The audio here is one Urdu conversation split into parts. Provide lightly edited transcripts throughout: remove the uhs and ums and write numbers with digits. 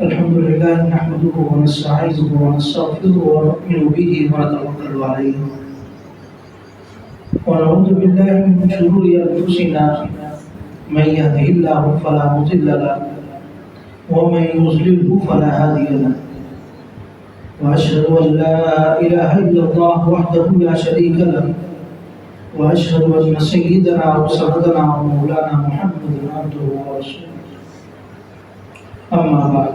الحمد لله نحمده ونستعينه ونستغفره ونؤمن به ونتوكل عليه ونعوذ بالله من شرور أنفسنا من يهده الله فلا مضل له ومن يضلله فلا هادي له وأشهد أن لا إله إلا الله وحده لا شريك له وأشهد أن سيدنا وسندنا ومولانا محمد عبده ورسوله أما بعد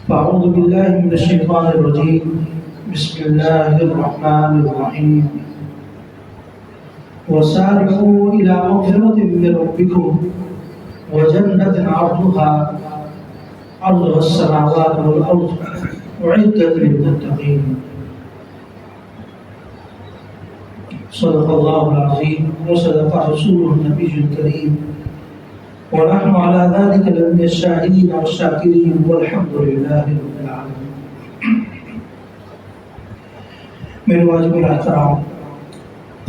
فأعوذ بالله من الشيطان الرجيم بسم الله الرحمن الرحيم وسارعوا إلى مغفرة من ربكم وجنة عرضها السماوات والأرض أعدت للمتقين صدق الله العظيم وصدق رسوله النبي الكريم ونحن على ذلك لمن الشاهدين والشاكرين والحمد لله رب العالمين. میرے واجب الاحترام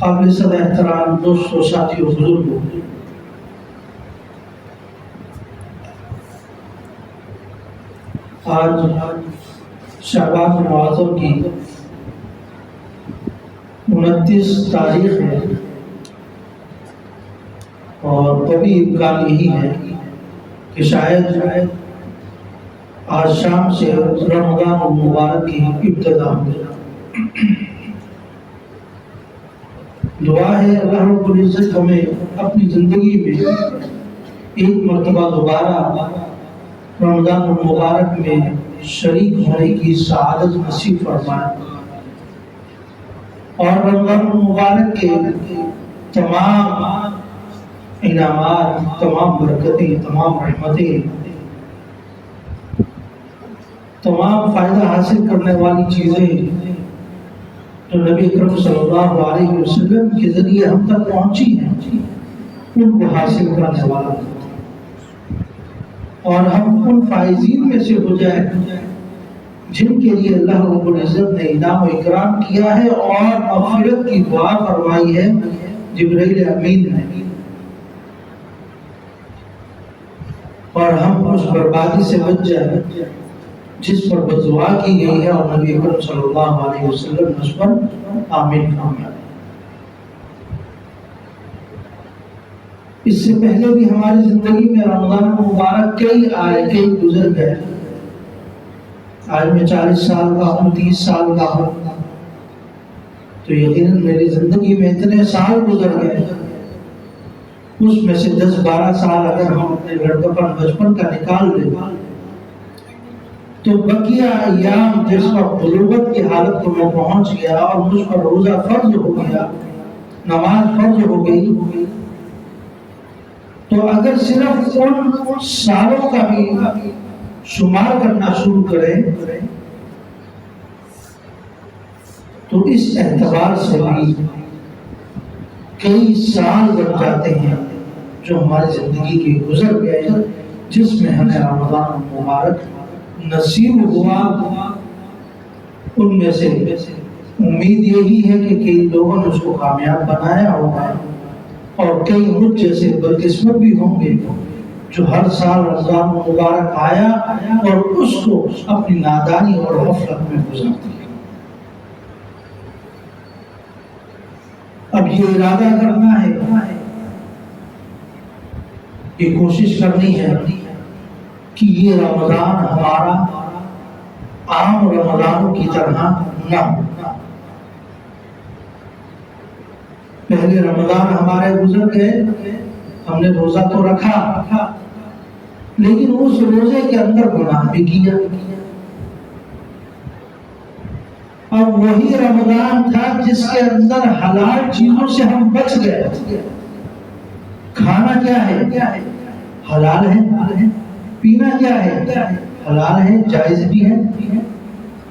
قابل صد احترام دوستوں ساتھیوں بزرگوں، آج شعبان المعظم کی 29 تاریخ ہے اور کبھی امکان یہی ہے کہ شاید آج شام سے رمضان المبارک کی ابتدا ہو جائے۔ دعا ہے اللہ رب العزت ہمیں اپنی زندگی میں ایک مرتبہ دوبارہ رمضان المبارک میں شریک ہونے کی سعادت نصیب فرمائے اور رمضان المبارک کے تمام انعامات، تمام برکتیں، تمام رحمتیں، تمام فائدہ حاصل کرنے والی چیزیں جو نبی اکرم صلی اللہ علیہ وسلم کے ذریعے ہم تک پہنچی ہیں ان کو حاصل کرنے والا اور ہم ان فائزین میں سے ہو جائیں جن کے لیے اللہ رب العزت نے انعام و اکرام کیا ہے اور مغفرت کی دعا فرمائی ہے جبرائیل امین نے، اور ہم اس بربادی سے بچ جائیں جس پر بددعا کی گئی ہے اور نبی اکرم صلی اللہ علیہ وسلم نے اس پر آمین فرمایا۔ اس سے پہلے بھی ہماری زندگی میں رمضان مبارک کئی آئے، کئی گزر گئے۔ آج میں 40 سال کا ہوں، 30 سال کا ہوں، تو یقیناً میری زندگی میں اتنے سال گزر گئے، اس میں سے 10-12 سال اگر ہم اپنے لڑکپن بچپن کا نکال لیں تو بقیہ ایام جس وقت بلوغت کی حالت کو میں پہنچ گیا اور مجھ پر روزہ فرض ہو گیا، نماز فرض ہو گئی، تو اگر صرف ان سالوں کا بھی شمار کرنا شروع کریں تو اس اعتبار سے بھی کئی سال بن جاتے ہیں جو ہماری زندگی کے گزر گئے، جس میں ہمیں رمضان مبارک نصیب ہوا۔ ان میں سے امید یہی ہے کہ کئی لوگوں نے اس کو کامیاب بنایا ہوگا اور کئی مجھ جیسے بدقسمت بھی ہوں گے جو ہر سال رمضان مبارک آیا اور اس کو اپنی نادانی اور غفلت میں گزارتے ہیں۔ اب یہ ارادہ کرنا ہے، یہ کوشش کرنی ہے کہ یہ رمضان ہمارا عام رمضانوں کی طرح نہ ہو۔ پہلے رمضان ہمارے گزر گئے، ہم نے روزہ تو رکھا لیکن اس روزے کے اندر گناہ بھی کیا۔ اب وہی رمضان تھا جس کے اندر حلال چیزوں سے ہم بچ گئے۔ کھانا کیا ہے؟ حلال ہے۔ پینا کیا ہے؟ حلال ہے، جائز بھی ہے،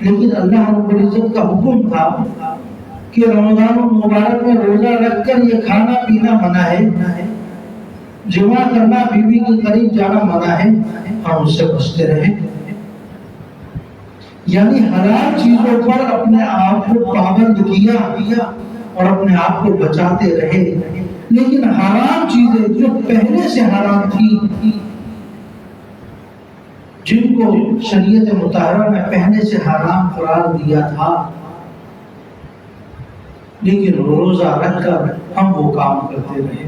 لیکن اللہ رب العزت کا حکم تھا کہ رمضان المبارک میں روزہ رکھ کر یہ کھانا پینا منع ہے، جمع کرنا، بیوی کے قریب جانا منع ہے، ہم اس سے بچتے رہے۔ یعنی حلال چیزوں پر اپنے آپ کو پابند کیا اور اپنے آپ کو بچاتے رہے، لیکن حرام چیزیں جو پہلے سے حرام تھی جن کو شریعت مطہرہ نے پہلے سے حرام قرار دیا تھا، لیکن روزہ رکھ کر ہم وہ کام کرتے رہے،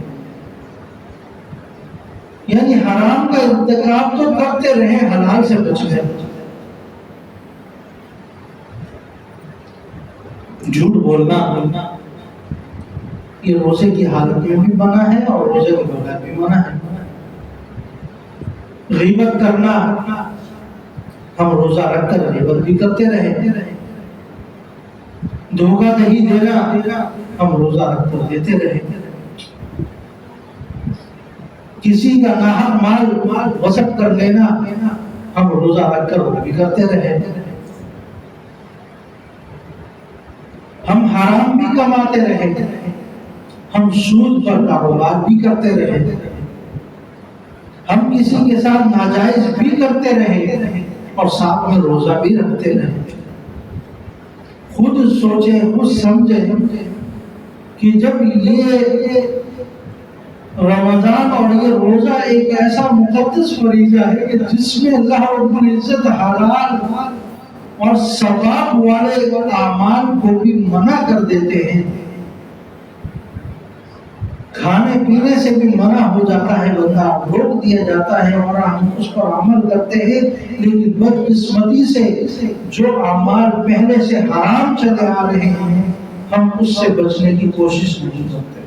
یعنی حرام کا ارتکاب تو کرتے رہے، حلال سے بچ گئے۔ جھوٹ بولنا یہ روزے کی حالت میں بھی منع ہے اور روزے کے بغیر بھی منع ہے۔ غیبت کرنا، ہم روزہ رکھ کر غیبت بھی کرتے رہے۔ دھوکہ دہی دینا، ہم روزہ رکھ کر دیتے رہے۔ کسی کا ناحق مال غصب کر لینا، ہم روزہ رکھ کر وہ بھی کرتے رہے۔ ہم حرام بھی کماتے رہے، ہم سود پر کاروبار بھی کرتے رہے، ہم کسی کے ساتھ ناجائز بھی کرتے رہے اور ساتھ میں روزہ بھی رکھتے رہے۔ خود سوچے، خود سمجھے کہ جب یہ رمضان اور یہ روزہ ایک ایسا مقدس فریضہ ہے کہ جس میں اللہ رب العزت حلال اور ثواب والے اعمال کو بھی منع کر دیتے ہیں، کھانے پینے سے بھی منع ہو جاتا ہے، بندہ روک دیا جاتا ہے اور ہم اس پر عمل کرتے ہیں، لیکن بدقسمتی سے جو اعمال پہلے سے حرام چلے آ رہے ہیں ہم اس سے بچنے کی کوشش نہیں کرتے،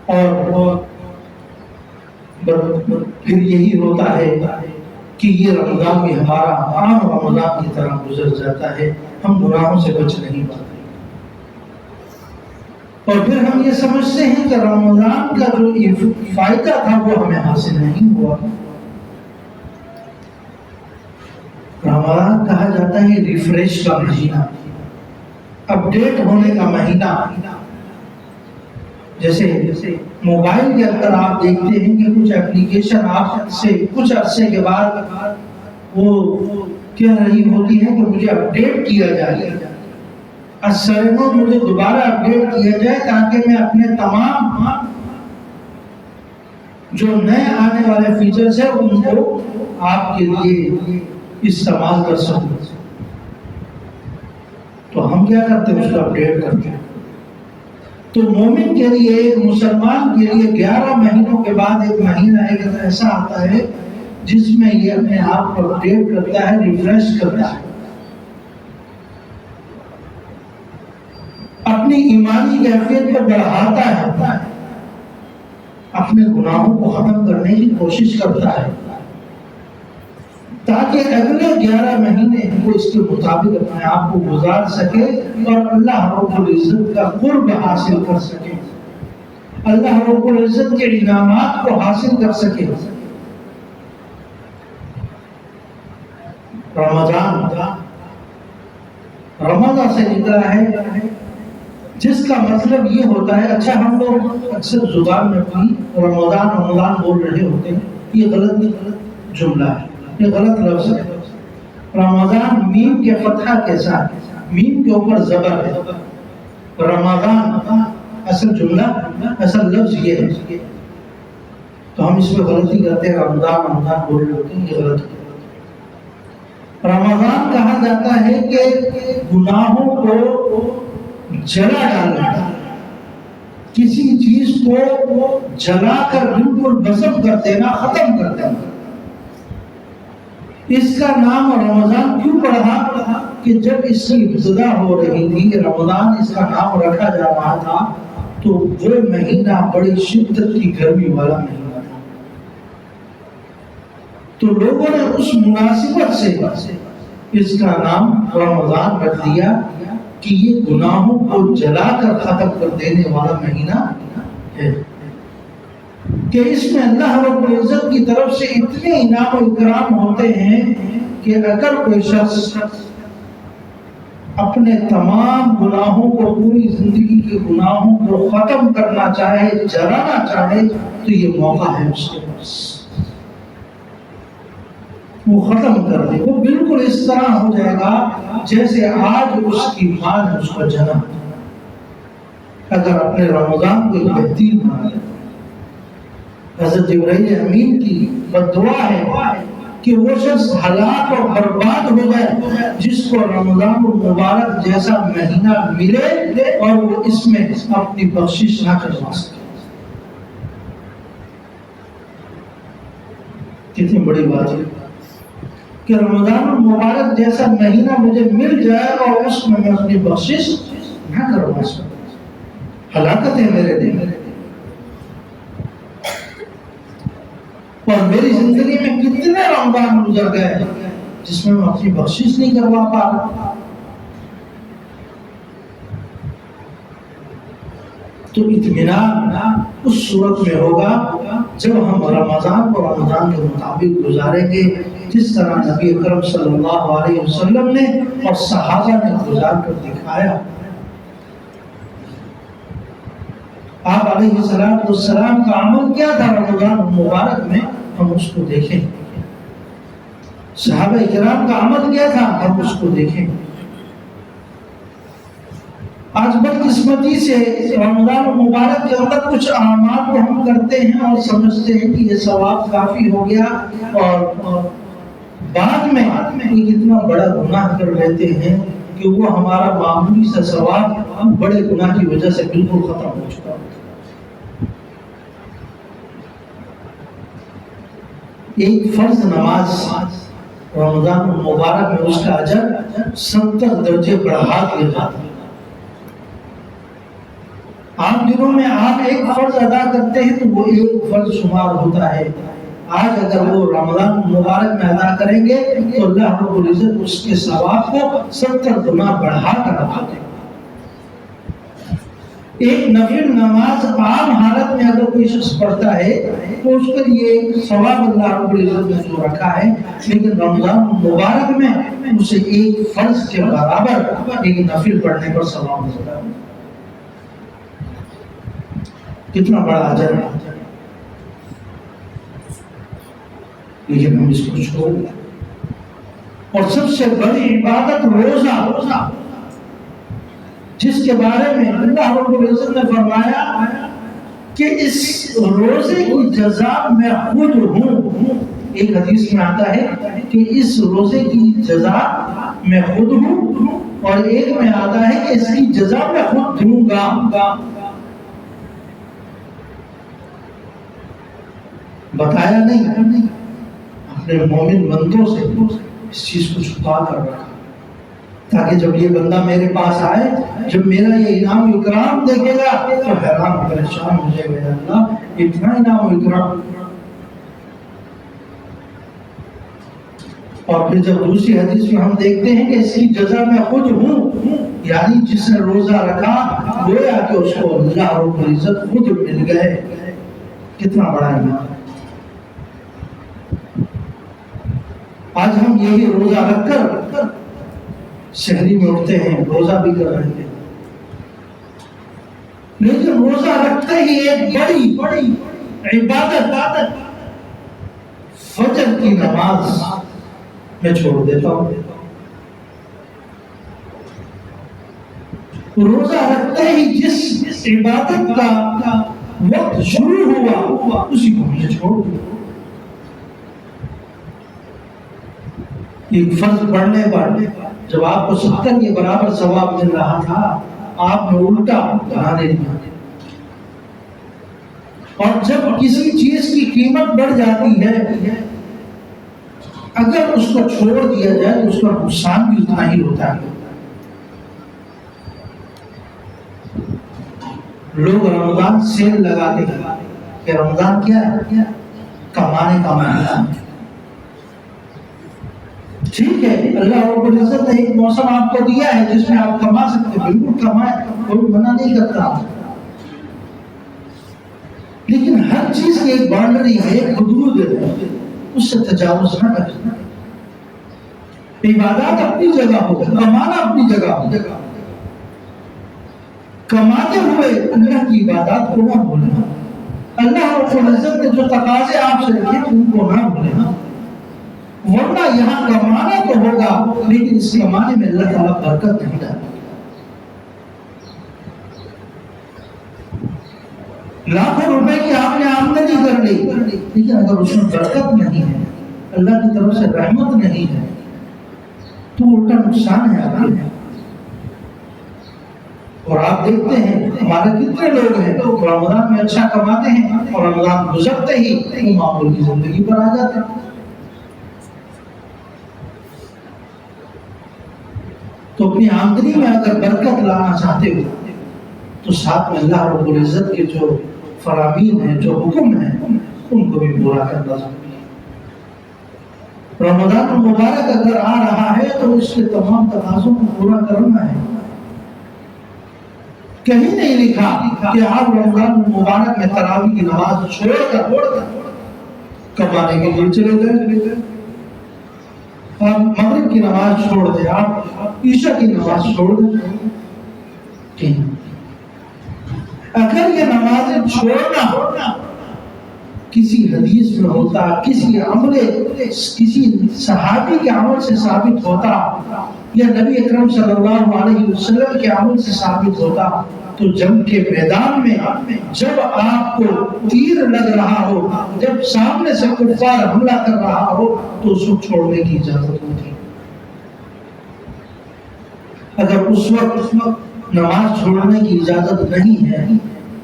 اور پھر یہی ہوتا ہے کہ یہ رمضان بھی ہمارا عام رمضان کی طرح گزر جاتا ہے، ہم گناہوں سے بچ نہیں پاتے، اور پھر ہم یہ سمجھتے ہیں کہ رمضان کا جو فائدہ تھا وہ ہمیں حاصل نہیں ہوا۔ رمضان کہا جاتا ہے ریفریش کا مہینہ، اپ ڈیٹ ہونے کا مہینہ۔ جیسے موبائل کے اندر آپ دیکھتے ہیں کہ کچھ اپلیکیشن آپ سے کچھ عرصے کے بعد وہ کہہ رہی ہوتی ہے کہ مجھے اپ ڈیٹ کیا جائے، السلام مجھے دوبارہ اپ ڈیٹ کیا جائے تاکہ میں اپنے تمام جو نئے آنے والے فیچرز ہیں ان کو آپ کے لیے استعمال کر سکوں۔ تو ہم کیا کرتے ہیں؟ اس کو اپ ڈیٹ کرتے ہیں۔ تو مومن کے لیے، ایک مسلمان کے لیے 11 مہینوں کے بعد ایک مہینہ ایسا آتا ہے جس میں یہ اپنے آپ کو اپڈیٹ کرتا ہے، ریفریش کرتا ہے، اپنی ایمانی کیفیت کو بڑھاتا ہے، اپنے گناہوں کو ختم کرنے کی کوشش کرتا ہے تاکہ اگلے 11 مہینے وہ اس کے مطابق اپنے آپ کو گزار سکے اور اللہ رب العزت کا قرب حاصل کر سکے، اللہ رب العزت کے انعامات کو حاصل کر سکے۔ رمضان سے نکلا ہے جس کا مطلب یہ ہوتا ہے، اچھا ہم لوگ اکثر زبان میں بھی رمضان بول رہے ہوتے ہیں، یہ غلط جملہ ہے، یہ غلط لفظ ہے۔ رمضان میم کے فتحہ کے ساتھ، میم کے اوپر زبر ہے، رمضان اصل جملہ، اصل لفظ یہ ہے، تو ہم اس میں غلطی کرتے ہیں، رمضان بول رہے ہوتے ہیں، یہ غلط ہے۔ رمضان کہا جاتا ہے کہ گناہوں کو جلا ڈالنا، کسی چیز کو جلا کر بالکل بسم کر دینا، ختم کر دینا۔ اس کا نام رمضان کیوں پڑا؟ کہ جب اس کی ابتدا ہو رہی تھی، رمضان اس کا نام رکھا جا رہا تھا، تو وہ مہینہ بڑی شدت کی گرمی والا مہینہ تھا، تو لوگوں نے اس مناسبت سے اس کا نام رمضان رکھ دیا کہ یہ گناہوں کو جلا کر ختم کر دینے والا مہینہ ہے، کہ اس میں اللہ رب العزت کی طرف سے اتنے انعام و اکرام ہوتے ہیں کہ اگر کوئی شخص اپنے تمام گناہوں کو، پوری زندگی کے گناہوں کو ختم کرنا چاہے، جلانا چاہے، تو یہ موقع ہے اس کے پاس، وہ ختم کر دے، وہ بالکل اس طرح ہو جائے گا جیسے آج اس کی ماں نے اس کو جنا، اگر اپنے رمضان کو بہترین بنا لے۔ حضرت جبرائیل امین کی بددعا ہے کہ وہ شخص ہلاک اور برباد ہو گئے جس کو رمضان المبارک جیسا مہینہ ملے اور وہ اس میں اپنی بخشش نہ کروا سکے۔ کتنی بڑی بات ہے کہ رمضان المبارک جیسا مہینہ مجھے مل جائے اور اس میں اپنی بخشش نہ کروا سکوں۔ ہلاکت ہے میرے دل میں، اور میری زندگی میں کتنے رمضان گزر گئے جس میں میں اپنی بخشش نہیں کروا پا رہا۔ تو اطمینان اس صورت میں ہوگا جب ہم رمضان کو رمضان کے مطابق گزاریں گے جس طرح نبی اکرم صلی اللہ علیہ وسلم نے اور صحابہ نے گزار کر دکھایا۔ آپ علیہ السلام کا عمل کیا تھا رمضان مبارک میں، ہم اس کو دیکھیں۔ صحابہ کرام کا عمل کیا تھا، ہم اس کو دیکھیں۔ آج بدقسمتی سے رمضان مبارک کے اندر کچھ اعمال کو ہم کرتے ہیں اور سمجھتے ہیں کہ یہ ثواب کافی ہو گیا، اور بعد میں ایک اتنا بڑا گناہ کر لیتے ہیں کہ وہ ہمارا معمولی سا ثواب ہم بڑے گناہ کی وجہ سے بالکل ختم ہو چکا۔ ایک فرض نماز رمضان المبارک میں اس کا اجر 70 درجے بڑھا دیا جاتا ہے۔ عام دنوں میں آپ ایک فرض ادا کرتے ہیں تو وہ ایک فرض شمار ہوتا ہے، آج اگر وہ رمضان مبارک میں ادا کریں گے تو اللہ رب العزت اس کے ثواب کو 70 گنا بڑھا کر رکھا دے۔ ایک نفل نماز عام حالت میں اگر کوئی شخص پڑھتا ہے تو اس کے لیے ثواب اللہ رب العزت نے جو رکھا ہے، لیکن رمضان مبارک میں اسے ایک فرض کے برابر ایک نفل پڑھنے پر ثواب ملتا ہے۔ کتنا بڑا اجر ہے، لیکن ہم اس کو چھوڑ دیں۔ اور سب سے بڑی عبادت روزہ، جس کے بارے میں اللہ رب العزت نے فرمایا کہ اس روزے کی جزا میں خود ہوں۔ ایک حدیث میں آتا ہے کہ اس روزے کی جزا میں خود ہوں، اور ایک میں آتا ہے کہ اس کی جزا میں خود دوں گا۔ بتایا نہیں، اپنے مومن بندوں سے اس چیز کو چھپا کر رکھا تاکہ جب یہ بندہ میرے پاس آئے، جب میرا یہ انعام و اکرام دیکھے گا تو حیران پریشان ہو جائے گا، اللہ اتنا انعام و اکرام۔ اور پھر جب دوسری حدیث میں ہم دیکھتے ہیں کہ اس کی جزا میں خود ہوں، یعنی جس نے روزہ رکھا گویا کہ اس کو اللہ رب العزت خود مل گئے۔ کتنا بڑا انعام۔ آج ہم یہی روزہ رکھ کر شہری میں اٹھتے ہیں، روزہ بھی کر رہے ہیں، لیکن روزہ رکھتے ہی ایک بڑی عبادت فجر کی نماز میں چھوڑ دیتا ہوں۔ روزہ رکھتے ہی جس عبادت کا وقت شروع ہوا اسی کو مجھے چھوڑ دیا۔ ایک فرض پڑھنے پر جب آپ کو 70 کے برابر ثواب مل رہا تھا، آپ نے الٹا بنا دیا۔ اور جب کسی چیز کی قیمت بڑھ جاتی ہے، اگر اس کو چھوڑ دیا جائے تو اس کا نقصان بھی اتنا ہی ہوتا ہے۔ لوگ رمضان سیل لگاتے ہیں کہ رمضان کیا ہے؟ کمانے کا مہینہ۔ ٹھیک ہے، اللہ رب العزت نے ایک موسم آپ کو دیا ہے جس میں آپ کما سکتے ہیں، بالکل کمائیں، کوئی منع نہیں کرتا، لیکن ہر چیز کی ایک باؤنڈری ہے، ایک حدود ہے، اس سے تجاوز نہ کریں۔ عبادات اپنی جگہ ہو، کمانا اپنی جگہ ہو، کماتے ہوئے اللہ کی عبادات کو نہ بھولنا۔ اللہ رب العزت نے جو تقاضے آپ سے رکھے ان کو نہ بھولنا، ورنہ یہاں کمانا تو ہوگا لیکن اس کمانے میں اللہ تعالیٰ برکت نہیں ڈالے۔ لاکھوں روپے کی آپ نے آمدنی کر لی، لیکن اگر اس میں برکت نہیں ہے اللہ کی طرف سے رحمت نہیں ہے تو الٹا نقصان ہے آپ کے۔ اور آپ دیکھتے ہیں ہمارے کتنے لوگ ہیں جو رمضان میں اچھا کماتے ہیں اور رمضان گزرتے ہی وہ معمول کی زندگی پر آ جاتے ہیں۔ تو اپنی آمدنی میں اگر برکت لانا چاہتے ہو تو ساتھ میں اللہ رب العزت کے جو فرامین ہیں، جو حکم ہیں، ان کو بھی پورا کرنا ضروری ہے۔ رمضان المبارک اگر آ رہا ہے تو اس کے تمام تقاضوں کو پورا کرنا ہے۔ کہیں نہیں لکھا کہ آپ رمضان المبارک میں تراویح کی نماز چھوڑ کر کمانے کے لیے چلے گئے، آپ مغرب کی نماز چھوڑ دیں، آپ عشاء کی نماز چھوڑ دیں۔ اگر یہ نمازیں چھوڑنا کسی حدیث میں ہوتا، کسی عمل، کسی صحابی کے عمل سے ثابت ہوتا یا نبی اکرم صلی اللہ علیہ وسلم کے عمل سے ثابت ہوتا تو جنگ کے میدان میں جب آپ کو تیر لگ رہا ہو، جب سامنے سے کفار حملہ کر رہا ہو تو اس کو چھوڑنے کی اجازت ہوتی۔ اگر اس وقت نماز چھوڑنے کی اجازت نہیں ہے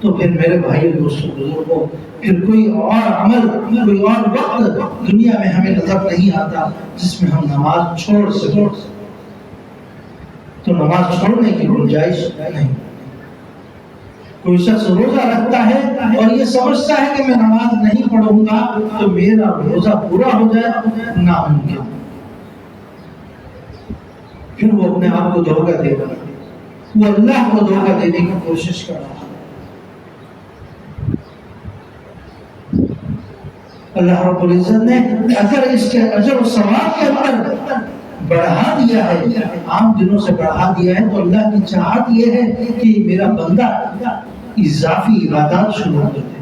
تو پھر میرے بھائی دوستوں بزرگوں، پھر کوئی اور عمل، کوئی اور وقت دنیا میں ہمیں نظر نہیں آتا جس میں ہم نماز چھوڑ سکیں۔ تو نماز چھوڑنے کی گنجائش نہیں۔ کوئی شخص روزہ رکھتا ہے اور یہ سمجھتا ہے کہ میں نماز نہیں پڑھوں گا تو میرا روزہ پورا ہو جائے، ناممکن۔ پھر وہ اپنے آپ کو دھوکہ دے رہا ہے، وہ اللہ کو دھوکہ دینے کی کوشش کر رہا ہے۔ اللہ رب العزت نے اگر اس کے اجر و ثواب کے اندر بڑھا دیا ہے، عام دنوں سے بڑھا دیا ہے، تو اللہ کی چاہت یہ ہے کہ میرا بندہ اضافی عبادات شروع کر دے۔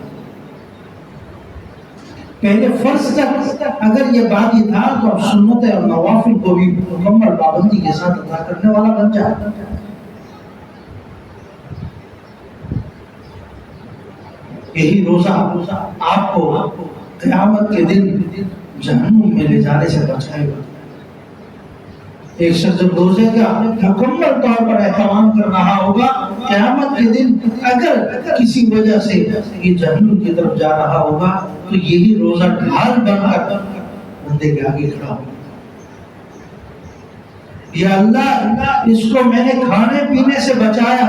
پہلے فرض تک اگر یہ بات یہ تھا تو اب سنت اور نوافل کو بھی مکمل پابندی کے ساتھ ادا کرنے والا بن جائے۔ یہی روزہ آپ کو قیامت کے دن جہنم میں لے جانے سے بچائے گا۔ ایک شخص جب روزے کا مکمل طور پر اہتمام کر رہا ہوگا، قیامت کے دن اگر کسی وجہ سے یہ جہنم کی طرف جا رہا ہوگا تو یہی روزہ ڈھال بن کر بندے کے آگے کھڑا ہوگا۔ یا اللہ، اس کو میں نے کھانے پینے سے بچایا،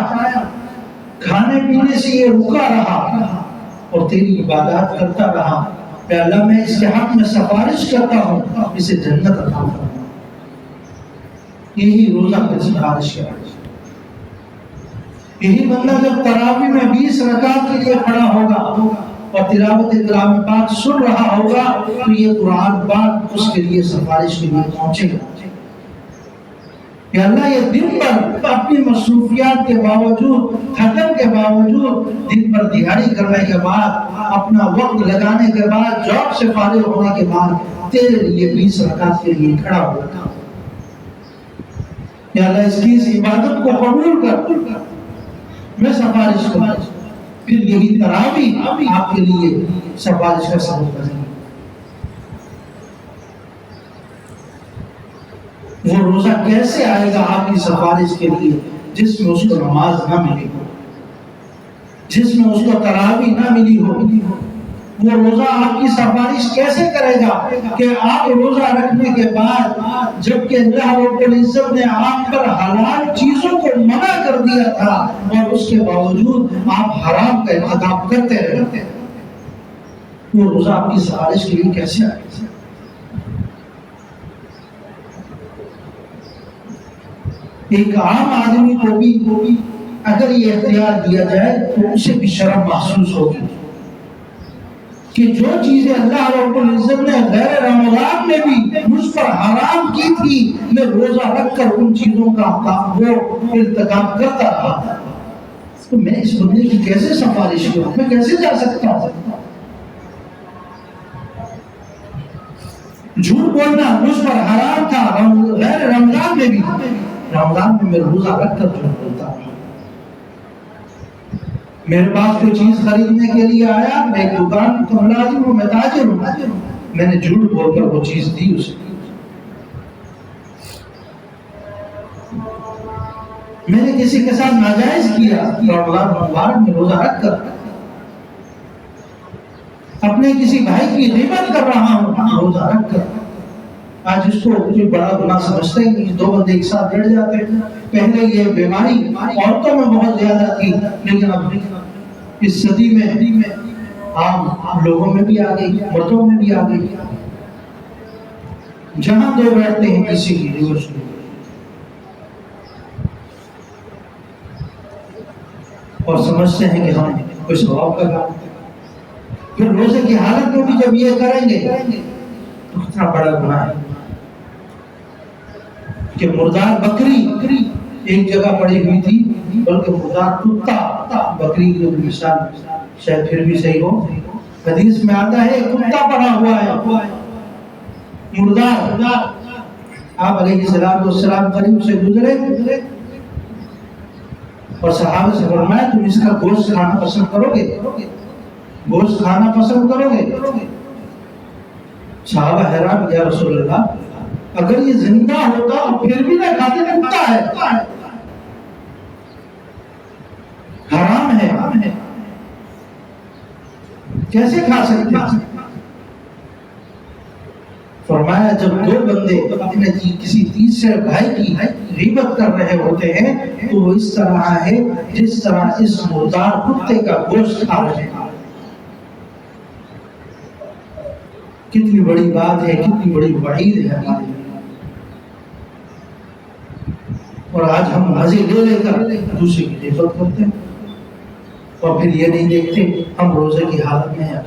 کھانے پینے سے یہ رکا رہا اور تیری عبادات کرتا رہا، اے اللہ میں اس کے حق میں سفارش کرتا ہوں، اسے جنت عطا فرما۔ یہی روزہ کی سفارش کرتا ہے۔ یہی بندہ جب تراویح میں 20 رکعت کے لیے کھڑا ہوگا اور تلاوت کلام پاک سن رہا ہوگا تو یہ قرآن پاک اس کے لیے سفارش کے لیے پہنچے گا۔ یا اللہ، یہ دن پر اپنی مصروفیات کے باوجود، تھکن کے باوجود، دن پر دیہاڑی کرنے کے بعد، اپنا وقت لگانے کے بعد، جاب سے فارغ ہونے کے بعد تیرے لیے 20 رکعت کے لیے کھڑا ہوگا۔ یا اللہ، اس کی اس عبادت کو قبول کر، میں سفارش کروں۔ پھر یہی تراویح آپ کے لیے سفارش کا سبب بنے۔ وہ روزہ کیسے آئے گا آپ کی سفارش کے لیے جس میں اس کو نماز نہ ملی ہو، جس میں اس کو تراویح نہ ملی ہو؟ وہ روزہ آپ کی سفارش کیسے کرے گا کہ آپ روزہ رکھنے کے بعد، جبکہ اللہ رب العزت نے آپ پر حلال چیزوں کو منع کر دیا تھا اور اس کے باوجود آپ حرام کا ارتکاب کرتے رہتے، وہ روزہ آپ کی سفارش کے لیے کیسے آئے گا؟ ایک عام آدمی کو بھی اگر یہ اختیار دیا جائے تو اسے بھی شرم محسوس ہوگی کہ جو چیزیں اللہ رب العزت نے غیر رمضان میں بھی مجھ پر حرام کی تھی، میں روزہ رکھ کر ان چیزوں کا وہ ارتکاب کرتا رہا، تو میں اس بندے کی کیسے سفارش کروں؟ میں کیسے جا سکتا ہوں؟ جھوٹ بولنا مجھ پر حرام تھا غیر رمضان میں بھی، رمضان میں روزہ رکھ کر جھوٹ بولتا ہوں۔ میرے پاس کوئی چیز خریدنے کے لیے آیا، میں ایک دکان کا ملازم ہوں، میں تاجر ہوں، میں نے جھوٹ بول کر وہ چیز دی اسے، میں نے کسی کے ساتھ ناجائز کیا، رمضان مبارک میں روزہ رکھ کر اپنے کسی بھائی کی غیبت کر رہا ہوں روزہ رکھ کر۔ آج اس کو کوئی بڑا گناہ سمجھتا ہی نہیں، دو بندے ایک ساتھ لڑ جاتے ہیں۔ پہلے یہ بیماری عورتوں میں بہت زیادہ تھی، لیکن اب اس صدی میں عام لوگوں میں بھی آ گئی، مردوں میں بھی آ گئی۔ جہاں دو بیٹھتے ہیں کسی کی ریورس اور سمجھتے ہیں کہ ہم کوئی ثواب کا کام، پھر روزے کی حالت میں بھی جب یہ کریں گے تو کتنا بڑا گناہ ہے کہ مردار بکری ایک جگہ پڑی ہوئی تھی، بلکہ مردار کتا بکری کی مثال شاید پھر بھی صحیح ہو۔ حدیث میں آتا ہے کتا پڑا ہوا ہے مردار، آپ علیہ السلام قریب سے گزرے اور صحابہ سے فرمایا تم اس کا گوشت کھانا پسند کرو گے؟ گوشت کھانا پسند کرو گے؟ صحابہ حیران، یا رسول اللہ اگر یہ زندہ ہوتا اور پھر بھی نہ کھاتے کتا ہے، حرام ہے، کیسے کھا سکتے ہیں؟ فرمایا جب دو بندے اپنے کسی تیسرے بھائی کی غیبت کر رہے ہوتے ہیں تو وہ اس طرح ہے جس طرح اس مردار کتے کا گوشت کھا رہے ہیں۔ کتنی بڑی بات ہے، کتنی بڑی وعید ہے ہمارے لیے، اور آج ہم مزے لے کر دوسرے کی غیبت کرتے ہیں اور پھر یہ نہیں دیکھتے ہم روزے کی حالت میں ہیں۔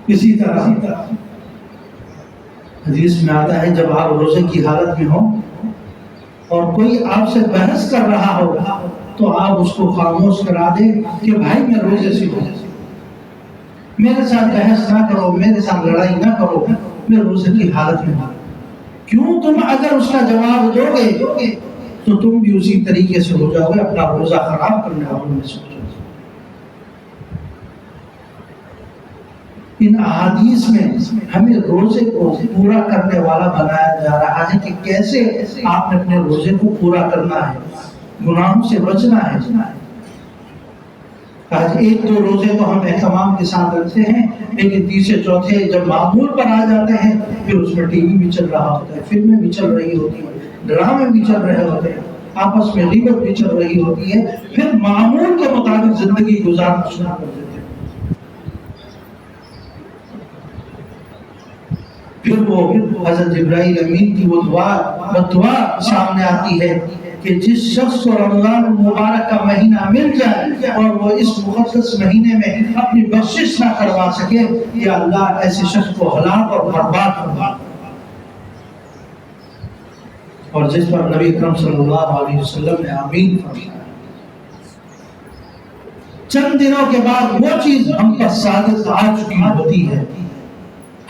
اسی طرح حدیث میں آتا ہے جب آپ روزے کی حالت میں ہوں اور کوئی آپ سے بحث کر رہا ہو تو آپ اس کو خاموش کرا دیں کہ بھائی میں روزے سے ہوں، میرے ساتھ بحث نہ کرو، میرے ساتھ لڑائی نہ کرو، میں روزے کی حالت میں ہوں۔ کیوں؟ تم اگر اس کا جواب دو گے تو تم بھی اسی طریقے سے ہو جاؤ گے، اپنا روزہ خراب کرنے والوں میں سے۔ ان احادیث میں ہمیں روزے کو پورا کرنے والا بنایا جا رہا ہے کہ کیسے آپ نے اپنے روزے کو پورا کرنا ہے، گناہوں سے بچنا ہے۔ آج ایک دو روزے تو ہم اہتمام کے ساتھ رکھتے ہیں، لیکن تیسرے چوتھے جب معمول پر آ جاتے ہیں پھر اس میں ٹی وی بھی چل رہا ہوتا ہے، فلمیں بھی چل رہی ہوتی ہیں، ڈرامے بھی چل رہے ہوتے ہیں، آپس میں غیبت بھی چل رہی ہوتی ہے، پھر معمول کے مطابق زندگی گزارنا شروع کر دیتے ہیں۔ پھر وہ حضرت جبرائیل امین کی وہ دعا سامنے آتی ہے کہ جس شخص کو رمضان مبارک کا مہینہ مل جائے اور وہ اس مقدس مہینے میں اپنی بخشش نہ کروا سکے، یا اللہ ایسے شخص کو ہلاک اور برباد کروا۔ اور جس پر نبی اکرم صلی اللہ علیہ وسلم نے آمین فرمایا، چند دنوں کے بعد وہ چیز ہم پر صادق آ چکی ہوتی ہے،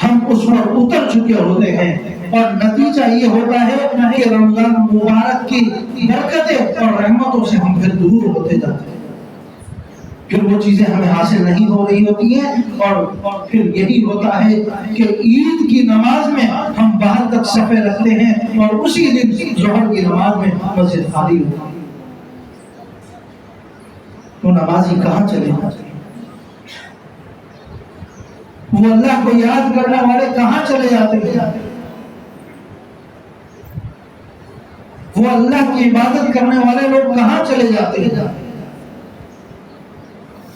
ہم اس پر اتر چکے ہوتے ہیں، اور نتیجہ یہ ہوتا ہے کہ رمضان مبارک کی برکتیں اور رحمتوں سے ہم پھر دور ہوتے جاتے ہیں، پھر وہ چیزیں ہمیں حاصل نہیں ہو رہی ہوتی ہیں، اور پھر یہی ہوتا ہے کہ عید کی نماز میں ہم باہر تک صفیں رکھتے ہیں اور اسی دن ظہر کی نماز میں مسجد خالی ہوتی ہے۔ تو نمازی کہاں چلے جاتے ہیں؟ وہ اللہ کو یاد کرنے والے کہاں چلے جاتے ہیں؟ وہ اللہ کی عبادت کرنے والے لوگ کہاں چلے جاتے ہیں؟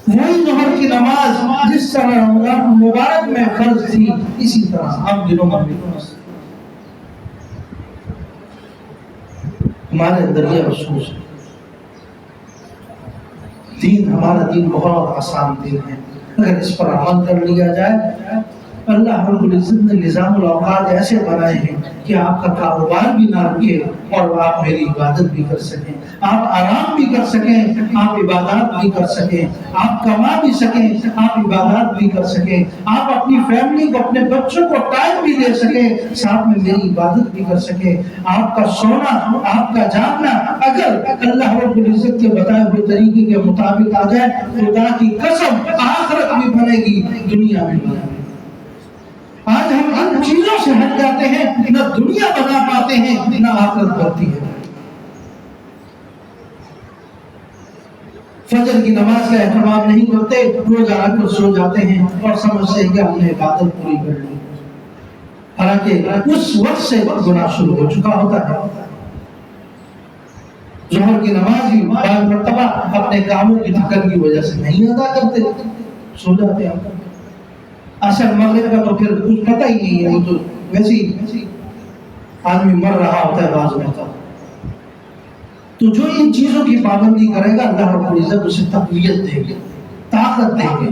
وہی ظہر کی نماز جس طرح رمضان مبارک میں فرض تھی، اسی طرح ہم دنوں میں بھی ہمارے اندر یہ افسوس ہے۔ دین، ہمارا دین بہت آسان دین ہے، اگر اس پر عمل کر لیا جائے اللہ اللہ رب العزت نے نظام الاوقات ایسے بنائے ہیں کہ آپ کا کاروبار بھی نہ رکے اور آپ میری عبادت بھی کر سکیں، آپ آرام بھی کر سکیں، آپ عبادات بھی کر سکیں، آپ کما بھی سکیں، آپ عبادات بھی کر سکیں، آپ اپنی فیملی کو، اپنے بچوں کو ٹائم بھی دے سکیں، ساتھ میں میری عبادت بھی کر سکیں۔ آپ کا سونا، آپ کا جاگنا اگر اللہ رب العزت کے بتائے ہوئے طریقے کے مطابق آ جائے، خدا کی قسم آخرت بھی بنے گی، دنیا بھی بنے گی۔ آج ہم ان چیزوں سے ہٹ جاتے ہیں، نہ دنیا بنا پاتے ہیں نہ آخرت بنتی ہے۔ فجر کی نماز کا اہتمام نہیں کرتے، روز آ کر سو جاتے ہیں اور سمجھتے ہیں کہ ہم نے عبادت پوری کر لی، حالانکہ اس وقت سے گناہ شروع ہو چکا ہوتا ہے۔ ظہر کی نماز ہی بعض مرتبہ اپنے کاموں کی تھکن کی وجہ سے نہیں ادا کرتے، سو جاتے ہیں۔ عصر مغرب کا تو پھر کچھ پتہ ہی نہیں ہے، وہ تو ویسے ہی آدمی مر رہا ہوتا ہے بعض مرتبہ۔ تو جو ان چیزوں کی پابندی کرے گا اللہ رب العزت اسے تقویت دے گے، طاقت دے گے۔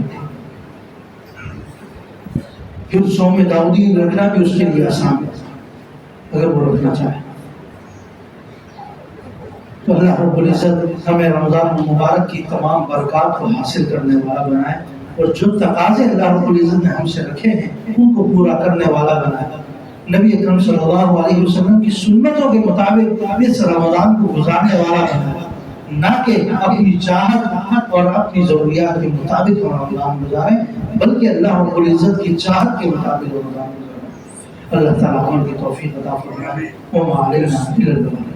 پھر صوم داؤدی رکھنا بھی اس کے لیے آسان ہے اگر وہ رکھنا چاہے۔ تو اللہ رب العزت ہمیں رمضان المبارک کی تمام برکات کو حاصل کرنے والا بنائے، اور جو تقاضے اللہ رب العزت نے ہم سے رکھے ہیں ان کو پورا کرنے والا بنائے۔ نبی اکرم صلی اللہ علیہ وسلم کی سنتوں کے مطابق اس رمضان کو گزارنے والا بنائے، نہ کہ اپنی چاہت اور اپنی ضروریات کے مطابق ہم رمضان گزاریں، بلکہ اللہ رب العزت کی چاہت کے مطابق رمضان گزاریں۔ اللہ تعالیٰ ہم کی توفیق عطا فرمائے۔ وما علینا الا البلاغ۔